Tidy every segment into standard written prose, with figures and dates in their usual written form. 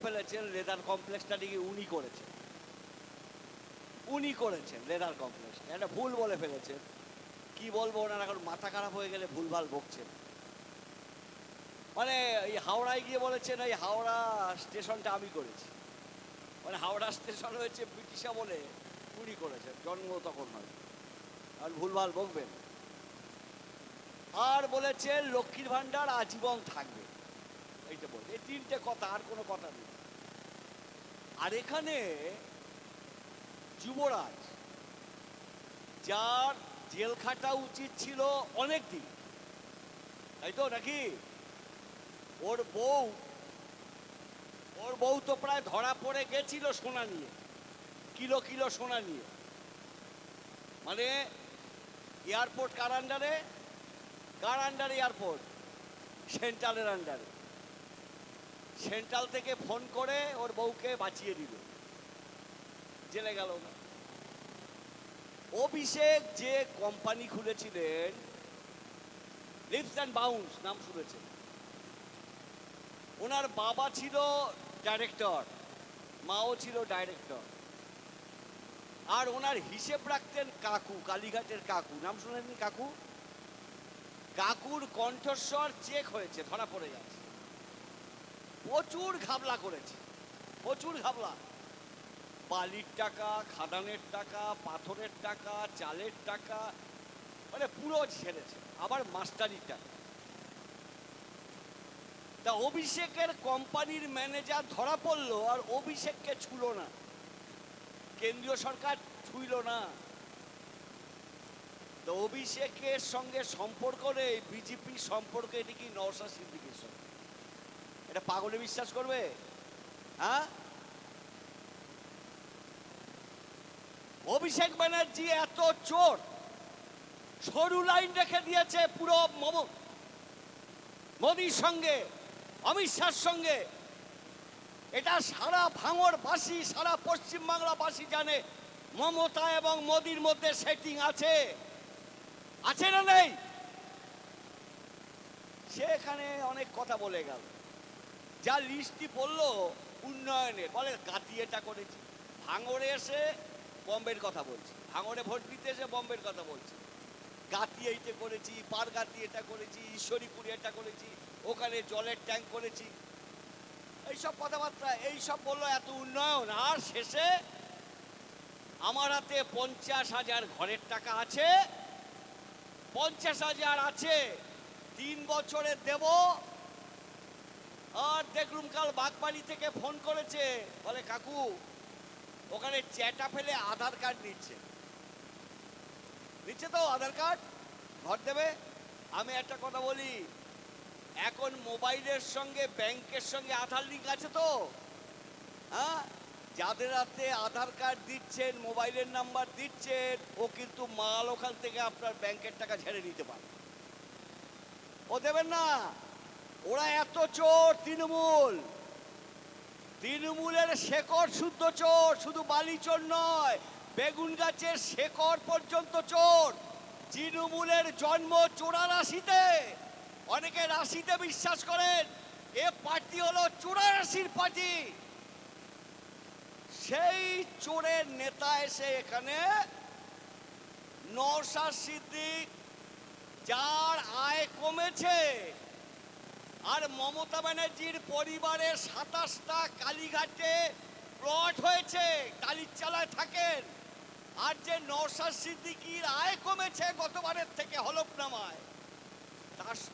ফেলেছেন লেদার কমপ্লেক্সটা নাকি উনি করেছেন লেদার কমপ্লেক্স। একটা ভুল বলে ফেলেছেন, কি বলবো, ওনার এখন মাথা খারাপ হয়ে গেলে ভুলভাল বকছেন। মানে এই হাওড়ায় গিয়ে বলেছেন এই হাওড়া স্টেশনটা আমি করেছি, মানে হাওড়া স্টেশন হয়েছে ব্রিটিশ আমলে, উনি করেছেন, জন্ম তখন হয়, আর ভুলভাল বকবেন। আর বলেছেন লক্ষ্মীর ভাণ্ডার আজীবন থাকবে, এইটা বলছে। এই তিনটে কথা, আর কোনো কথা নেই। আর এখানে যুবরাজ, যার জেল খাটা উচিত ছিল অনেক দিন, তাই তো নাকি? ওর বউ তো প্রায় ধরা পড়ে গেছিল সোনা নিয়ে, কিলো কিলো সোনা নিয়ে। মানে এয়ারপোর্ট কার আন্ডারে? এয়ারপোর্ট সেন্ট্রালের আন্ডারে। সেন্ট্রাল থেকে ফোন করে ওর বউকে বাঁচিয়ে দিল, জেলে গেল না। অভিষেক যে কোম্পানি খুলেছিলেন, লিপস অ্যান্ড বাউন্স, নাম শুনেছেন? ওনার বাবা ছিল ডাইরেক্টর, মাও ছিল ডাইরেক্টর। আর ওনার হিসেব রাখতেন কাকু, কালীঘাটের কাকু, নাম শুনেননি? কাকুর কণ্ঠস্বর চেক হয়েছে, ধরা পড়ে যাচ্ছে। প্রচুর ঘাবলা করেছে, প্রচুর ঘাবলা। বালির টাকা, খাদানের টাকা, পাথরের টাকা, চালের টাকা, মানে পুরো ছেড়েছে। আবার মাস্টারির টাকা। তা অভিষেকের কোম্পানির ম্যানেজার ধরা পড়লো, আর অভিষেককে ছুঁলো না, কেন্দ্রীয় সরকার ছুঁইল না। তো অভিষেকের সঙ্গে সম্পর্ক নেই বিজেপির সম্পর্কে নাকি নওশাদ সিদ্দিকীর সঙ্গে। এটা পাগলে বিশ্বাস করবে? হ্যাঁ, অভিষেক ব্যানার্জি এত চোর, সরু লাইন রেখে দিয়েছে পুরো মোদির সঙ্গে, অমিত শাহর সঙ্গে। এটা সারা ভাঙড়বাসী, সারা পশ্চিমবাংলাবাসী জানে মমতা এবং মোদির মধ্যে সেটিং আছে, আছে না নেই? সে এখানে অনেক কথা বলে গেল, যা লিস্টটি পড়লো উন্নয়নের, বলে গাতি এটা করেছি, ভাঙড়ে এসে বম্বের কথা বলছি, ভাঙড়ে ভোট দিতে এসে বম্বের কথা বলছি, গাতি এইটা করেছি, পারগাতি এটা করেছি, ঈশ্বরীপুরে এটা করেছি, ওখানে জলের ট্যাঙ্ক করেছি, এইসব কথাবার্তা, এইসব বললো, এত উন্নয়ন। আর শেষে আমার হাতে 50,000 ঘরের টাকা আছে, 50,000 আছে, 3 বছরে দেব। আর দেখলুম কাল বাগবাড়ি থেকে ফোন করেছে, বলে কাকু ওখানে চ্যাটা ফেলে আধার কার্ড নিচ্ছে তো, আধার কার্ড ঘর দেবে। আমি একটা কথা বলি, এখন মোবাইলের সঙ্গে ব্যাংকের সঙ্গে আধার লিঙ্ক আছে তো, হ্যাঁ? যাদের হাতে আধার কার্ড দিচ্ছেন, মোবাইলের নাম্বার দিচ্ছেন, ও কিন্তু মাল ওখান থেকে আপনার ব্যাংকের টাকা ঝেড়ে নিতে পারে, ও দেবেন না। ওরা এত চোর, তৃণমূলের শেকড় শুদ্ধ চোর, শুধু বালি চোর নয়, বেগুন গাছের শেকড় পর্যন্ত চোর। তৃণমূলের জন্ম 84-তে, অনেকে রাশিতে বিশ্বাস করেন, এ পার্টি হলো 84-র পার্টি। সেই চোরের নেতা এসে এখানে নওশাদ সিদ্দিক, যার আয় কমেছে, আর মমতা ব্যানার্জির পরিবারের 27টা কালীঘাটে প্লট হয়েছে, টালির চালায় থাকেন, আর যে নওশাদ সিদ্দিকীর আয় কমেছে গতবারের থেকে হলফনামায়,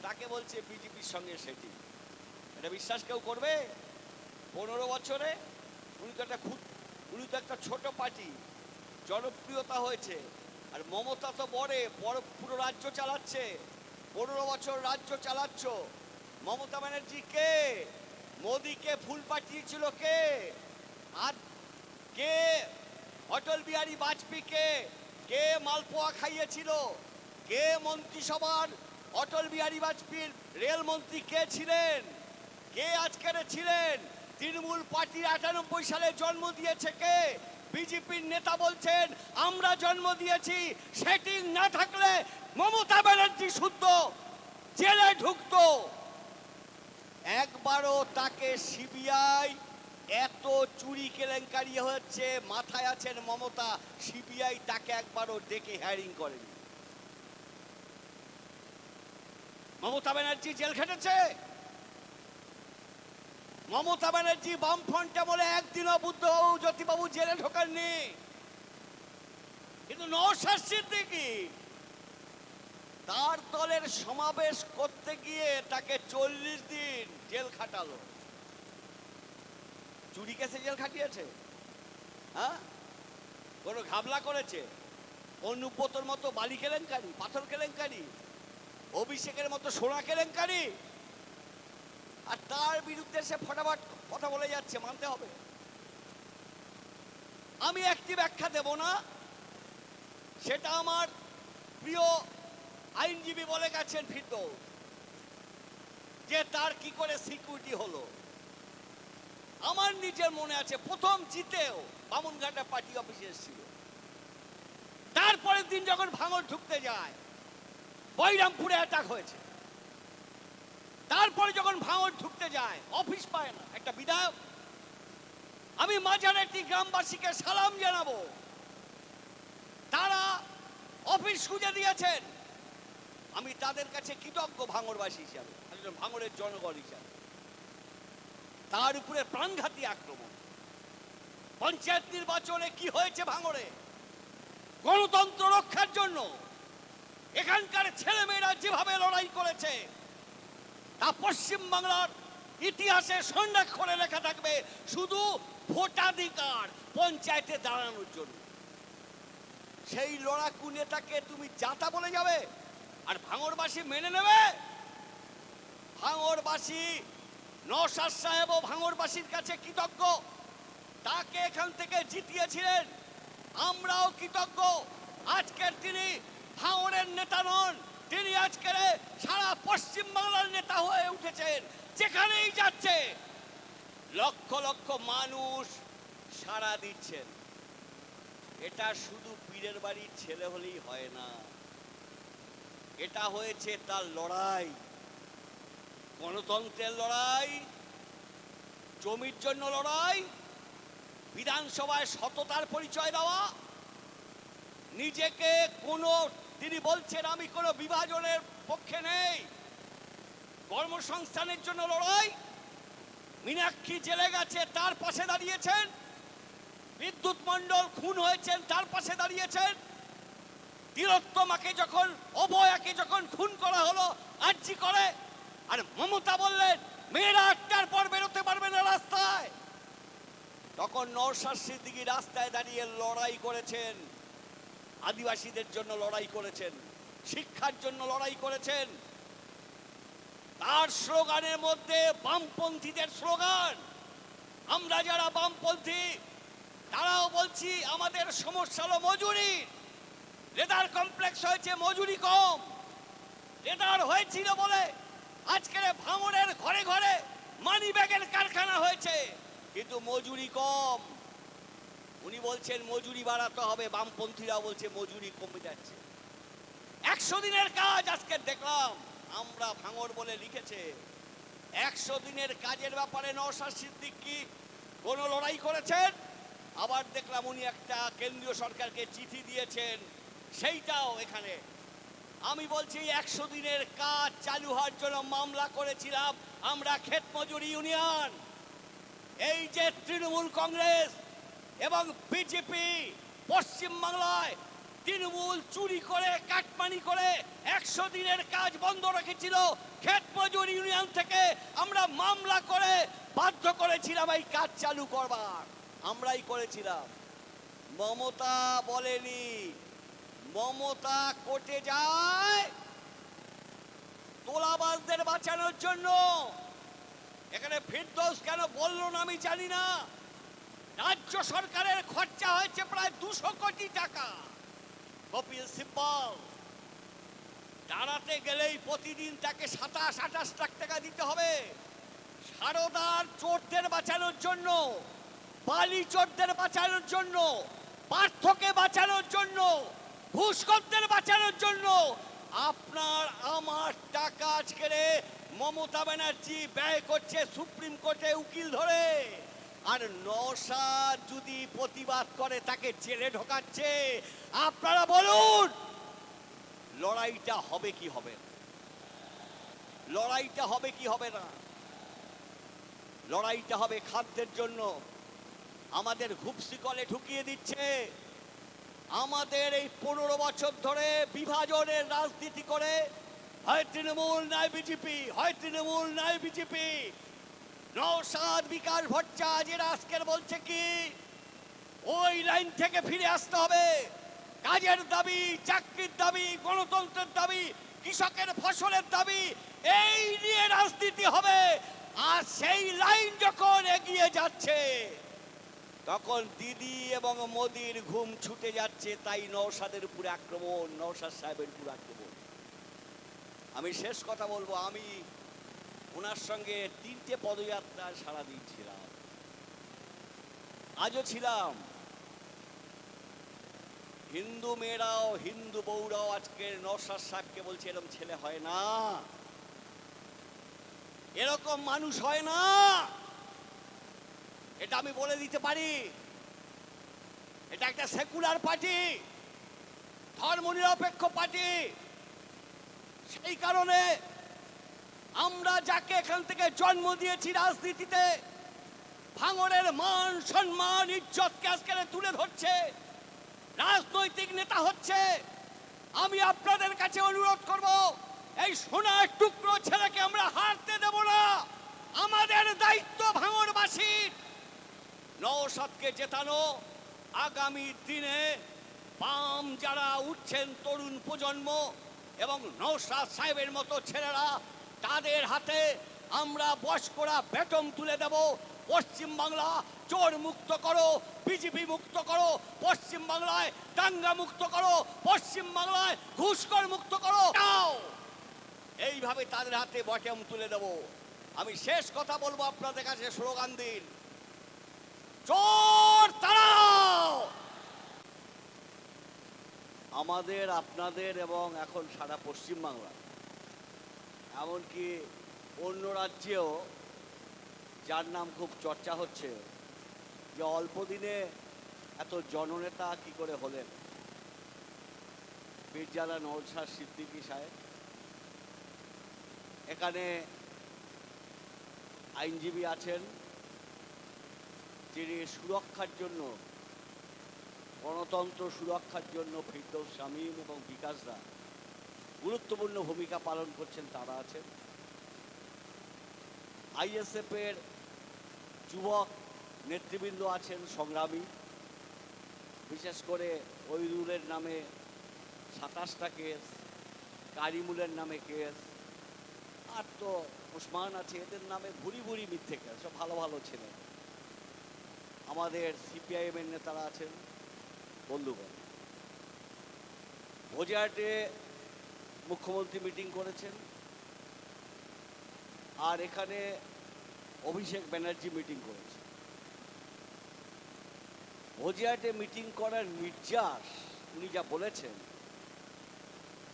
তাকে বলছে বিজেপির সঙ্গে সেটি। এটা বিশ্বাস কেউ করবে? 15 বছরে উনি তো একটা ছোট পার্টি, জনপ্রিয়তা হয়েছে। আর মমতা তো পুরো রাজ্য চালাচ্ছে, 15 বছর রাজ্য চালাচ্ছ। মমতা ব্যানার্জি কে? মোদিকে ফুল পাঠিয়েছিল কে? আর কে অটল বিহারী বাজপেয়ীকে কে মালপোয়া খাইয়েছিল? কে মন্ত্রিসভার অটল বিহারী বাজপেয়ীর রেলমন্ত্রী কে ছিলেন? কে আজকের ছিলেন? তৃণমূল পার্টি 98 সালে জন্ম দিয়েছে কে? বিজেপির নেতা বলছেন আমরা জন্ম দিয়েছি। সেটিং না থাকলে মমতা ব্যানার্জি শুদ্ধ জেলে ঢুকতো। একবারও তাকে সিবিআই চুরি কেলেঙ্কারি হচ্ছে, মাথায় আছেন মমতা, সিবিআই তাকে একবারও ডেকে হ্যারিং করেনি। মমতা ব্যানার্জি জেল খেটেছে। মমতা ব্যানার্জি বামফ্রন্টে বলে একদিনও বুদ্ধবাবু জ্যোতিবাবু জেলে ঢোকাননি, কিন্তু নওশাদ সিদ্দিকী তার দলের সমাবেশ করতে গিয়ে তাকে 40 দিন জেল খাটালো। চুরি কেসে জেল খাটিয়েছে? হ্যাঁ, কোনো ঘাবলা করেছে? অনুব্রতর মতো বালি কেলেঙ্কারি, পাথর কেলেঙ্কারি, অভিষেকের মতো সোনা কেলেঙ্কারি, আর তার বিরুদ্ধে সে ফটাফট কথা বলে যাচ্ছে, মানতে হবে। আমি একটি ব্যাখ্যা দেব না, সেটা আমার প্রিয় আইনজীবী বলে গেছেন ফিরদৌস, যে তার কি করে সিকিউরিটি হলো। আমার নিজের মনে আছে প্রথম জিতেও বামুনঘাটা পার্টি অফিসে এসেছিল, তারপরের দিন যখন ভাঙড় ঢুকতে যায় বৈরামপুরে অ্যাটাক হয়েছে, তারপরে যখন ভাঙড় ঢুকতে যায় অফিস পায় না একটা বিধায়ক। আমি মাঝারেটি গ্রামবাসীকে সালাম জানাবো, তারা অফিস খুঁজে দিয়েছেন, আমি তাদের কাছে কৃতজ্ঞ ভাঙড়বাসী হিসাবে, একজন ভাঙড়ের জনগণ হিসাবে। তার উপরে প্রাণঘাতী আক্রমণ। পঞ্চায়েত নির্বাচনে কি হয়েছে ভাঙড়ে? গণতন্ত্র রক্ষার জন্য এখানকার ছেলেমেয়েরা যেভাবে লড়াই করেছে তা পশ্চিমবাংলার ইতিহাসে স্বর্ণাক্ষরে লেখা থাকবে, শুধু ভোটাধিকার পঞ্চায়েতে দাঁড়ানোর জন্য। সেই লড়াকু নেতাকে তুমি যাতা বলে যাবে আর ভাঙড়বাসী মেনে নেবে? ভাঙড়বাসী, নওশাদ সাহেব ও ভাঙড়বাসীর কাছে কৃতজ্ঞ, তাকে এখান থেকে জিতিয়েছিলেন। আমরাও কৃতজ্ঞ। আজকের তিনি ভাঙড়ের নেতা নন, তিনি আজকের সারা পশ্চিম বাংলার নেতা হয়ে উঠেছেন। যেখানেই যাচ্ছে লক্ষ লক্ষ মানুষ সাড়া দিচ্ছেন। এটা শুধু পীরের বাড়ির ছেলে হলেই হয় না, এটা হয়েছে তার লড়াই, গণতন্ত্রের লড়াই, জমির জন্য লড়াই, বিধানসভায় সততার পরিচয় দেওয়া, নিজেকে কোনো, তিনি বলছেন আমি কোনো বিভাজনের পক্ষে নেই, কর্মসংস্থানের জন্য লড়াই। মীনাক্ষী জেলে গেছে, তার পাশে দাঁড়িয়েছেন। বিদ্যুৎ মণ্ডল খুন হয়েছেন, তার পাশে দাঁড়িয়েছেন। তিলোত্তমাকে যখন, অভয়াকে যখন খুন করা হলো আর্জি করে, আর মমতা বললেন মেয়েরা 8টার পর বেরোতে পারবে না রাস্তায়, তখন নওশাদ সিদ্দিকী রাস্তায় দাঁড়িয়ে লড়াই করেছেন, আদিবাসীদের জন্য লড়াই করেছেন, শিক্ষার জন্য লড়াই করেছেন। তার স্লোগানের মধ্যে বামপন্থীদের স্লোগান। আমরা যারা বামপন্থী তারাও বলছি আমাদের সমস্যা হলো মজুরি। লেদার কমপ্লেক্স হয়েছে, মজুরি কম। লেদার হয়েছিল বলে আজকের ভাঙড়ের ঘরে ঘরে মানি ব্যাগের কারখানা হয়েছে, কিন্তু মজুরি কম। উনি বলছেন মজুরি বাড়াতে হবে, বামপন্থীরা বলছে মজুরি কমে যাচ্ছে। 100 দিনের কাজ আজকে দেখলাম আমরা ভাঙড় বলে লিখেছে। 100 দিনের কাজের ব্যাপারে নওশাদ সিদ্দিকী কোন লড়াই করেছেন? আবার দেখলাম উনি একটা কেন্দ্রীয় সরকারকে চিঠি দিয়েছেন, সেইটাও এখানে। আমি বলছি 100 দিনের কাজ চালু হওয়ার জন্য মামলা করেছিলাম আমরা ক্ষেত মজুরি ইউনিয়ন। এই যে তৃণমূল কংগ্রেস এবং বিজেপি পশ্চিমবাংলায় তৃণমূল চুরি করে কাটমানি করে 100 দিনের কাজ বন্ধ রেখেছিল, ক্ষেত মজুর ইউনিয়ন থেকে আমরা মামলা করে বাধ্য করেছিলাম এই কাজ চালু করবার, আমরাই করেছিলাম। মমতা বলেনি, মমতা কোর্টে যায় তোলাবাজদের বাঁচানোর জন্য। এখানে ফিরদৌস কেন বললো না আমি জানি না। রাজ্য সরকারের খরচা হয়েছে প্রায় 200 কোটি টাকা। কপিল সিব্বল দাঁড়াতে গেলেই প্রতিদিন তাকে 27-28 লাখ টাকা দিতে হবে। সারদার চোরদের বাঁচানোর জন্য, বালি চোরদের বাঁচানোর জন্য, পার্থকে বাঁচানোর জন্য, ঘুষখোরদের বাঁচানোর জন্য আপনার আমার টাকা আজকে মমতা ব্যানার্জি ব্যয় করছে সুপ্রিম কোর্টে উকিল ধরে। আর নওশাদ যদি প্রতিবাদ করে তাকে জেলে ঢোকাচ্ছে। আপনারা বলুন লড়াইটা হবে কি হবে না? লড়াইটা হবে কি হবে না? লড়াইটা হবে খাদ্যের জন্য। আমাদের ঘুপসিকলে ঢুকিয়ে দিচ্ছে। আমাদের এই 15 বছর ধরে বিভাজনের রাজনীতি করে হয় তৃণমূল নয় বিজেপি, হয় তৃণমূল নয় বিজেপি। নওশাদ বিকাশ ভট্টাচার্য আজকের বলছে কি ওই লাইন থেকে ফিরে আসতে হবে। কাজের দাবি, চাকরির দাবি, গণতন্ত্রের দাবি, কৃষকের ফসলের দাবি, এই নিয়ে রাজনীতি হবে। আর সেই লাইন যখন এগিয়ে যাচ্ছে তখন দিদি এবং মোদির ঘুম ছুটে যাচ্ছে। তাই নওশাদের উপরে আক্রমণ, নওশাদ সাহেবের উপরে আক্রমণ। আমি শেষ কথা বলবো, আমি ওনার সঙ্গে 3টে পদযাত্রায় সারা দিয়েছিলাম, আজও ছিলাম। হিন্দু মেয়েরাও, হিন্দু বউরাও আজকে নওশাদ সাহেবকে বলছে এরকম ছেলে হয় না, এরকম মানুষ হয় না। এটা আমি বলে দিতে পারি। এটা একটা সেকুলার পার্টি, ধর্মনিরপেক্ষ পার্টি। সেই কারণে আমরা যাকে এখান থেকে জন্ম দিয়েছি রাজনীতিতে, ভাঙড়ের মান সম্মান ইজ্জতকে আজকে তুলে ধরছে, রাজনৈতিক নেতা হচ্ছে। আমি আপনাদের কাছে অনুরোধ করব, এই সোনার টুকরো ছেলেকে আমরা হারতে দেব না। আমাদের দায়িত্ব ভাঙড়বাসীর নওশাদকে জেতানো। আগামী দিনে বাম যারা উঠছেন, তরুণ প্রজন্ম এবং নওশাদ সাহেবের মতো ছেলেরা, তাদের হাতে আমরা বয়স্করা বেটম তুলে দেব। পশ্চিম বাংলা চোর মুক্ত করো, বিজেপি মুক্ত করো, পশ্চিম বাংলায় দাঙ্গা মুক্ত করো, পশ্চিম বাংলায় ঘুষখোর মুক্ত করো। এইভাবে তাদের হাতে বটম তুলে দেব। আমি শেষ কথা বলবো, আপনাদের কাছে স্লোগান দিন, চোর তাড়াও। আমাদের, আপনাদের এবং এখন সারা পশ্চিম বাংলা, এমনকি অন্য রাজ্যেও যার নাম খুব চর্চা হচ্ছে, যে অল্প দিনে এত জননেতা কি করে হলেন, মির্জা নওশাদ সিদ্দিকী সাহেব। এখানে আইনজীবী আছেন যিনি সুরক্ষার জন্য, গণতন্ত্র সুরক্ষার জন্য ফিরদৌস শামীম এবং বিকাশদা গুরুত্বপূর্ণ ভূমিকা পালন করছেন, তারা আছেন। আইএসএফ এর যুবক নেতৃবৃন্দ আছেন, সংগ্রামী, বিশেষ করে ওইদুলের নামে 27টা কেস, কারিমুলের নামে কেস, আর তো ওসমান আছে, এদের নামে ভুরি ভুরি মিথ্যে কেস, সব ভালো ভালো ছিলেন। আমাদের সিপিআইএম এর নেতারা আছেন, বন্ধুগণ। ভোজহাটে মুখ্যমন্ত্রী মিটিং করেছেন, আর এখানে অভিষেক ব্যানার্জি মিটিং করেছে। ভোজহাটে মিটিং করার নির্যাস উনি যা বলেছেন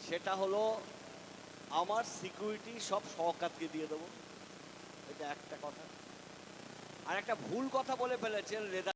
সেটা হলো, আমার সিকিউরিটি সব সহকাতকে দিয়ে দেবো, এটা একটা কথা। আর একটা ভুল কথা বলে ফেলেছেন,